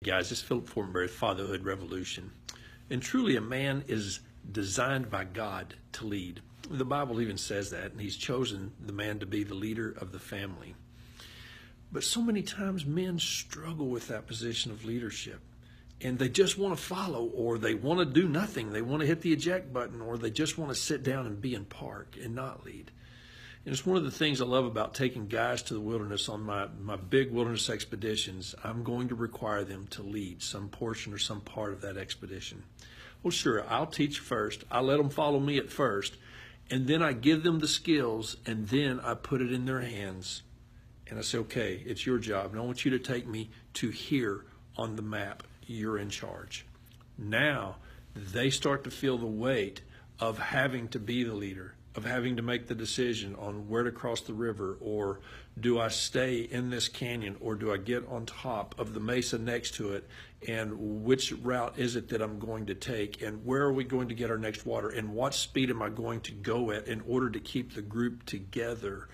Guys, it's Philip Fortenberry, Fatherhood Revolution. And truly, a man is designed by God to lead. The Bible even says that, and he's chosen the man to be the leader of the family. But so many times men struggle with that position of leadership, and they just want to follow, or they want to do nothing. They want to hit the eject button, or they just want to sit down and be in park and not lead. And it's one of the things I love about taking guys to the wilderness on my big wilderness expeditions. I'm going to require them to lead some portion or some part of that expedition. Well, sure, I'll teach first. I let them follow me at first, and then I give them the skills, and then I put it in their hands. And I say, okay, it's your job, and I want you to take me to here on the map. You're in charge. Now, they start to feel the weight of having to be the leader, of having to make the decision on where to cross the river, or do I stay in this canyon, or do I get on top of the mesa next to it, and which route is it that I'm going to take, and where are we going to get our next water, and what speed am I going to go at in order to keep the group together.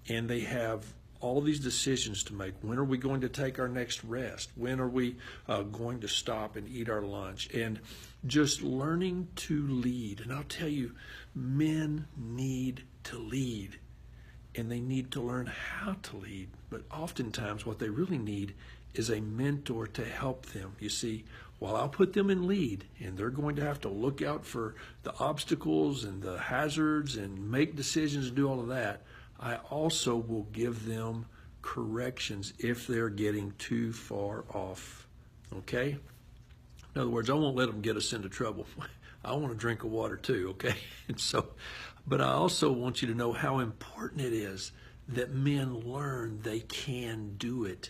And they have all these decisions to make. When are we going to take our next rest? When are we going to stop and eat our lunch? And just learning to lead. And I'll tell you, men need to lead, and they need to learn how to lead. But oftentimes what they really need is a mentor to help them. You see, while I'll put them in lead, and they're going to have to look out for the obstacles and the hazards and make decisions and do all of that, I also will give them corrections if they're getting too far off, okay? In other words, I won't let them get us into trouble. I want to drink of water too, okay? And so, but I also want you to know how important it is that men learn they can do it.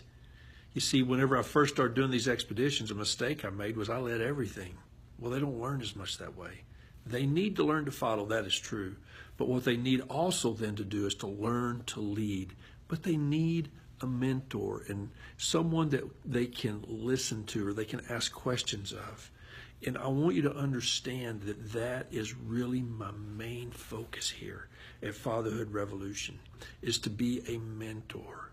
You see, whenever I first started doing these expeditions, a mistake I made was I led everything. Well, they don't learn as much that way. They need to learn to follow, that is true. But what they need also then to do is to learn to lead. But they need a mentor and someone that they can listen to or they can ask questions of. And I want you to understand that that is really my main focus here at Fatherhood Revolution, is to be a mentor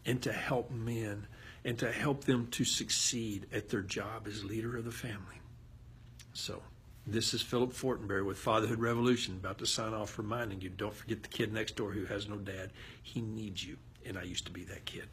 and to help men and to help them to succeed at their job as leader of the family. So, this is Philip Fortenberry with Fatherhood Revolution, about to sign off, reminding you, don't forget the kid next door who has no dad. He needs you, and I used to be that kid.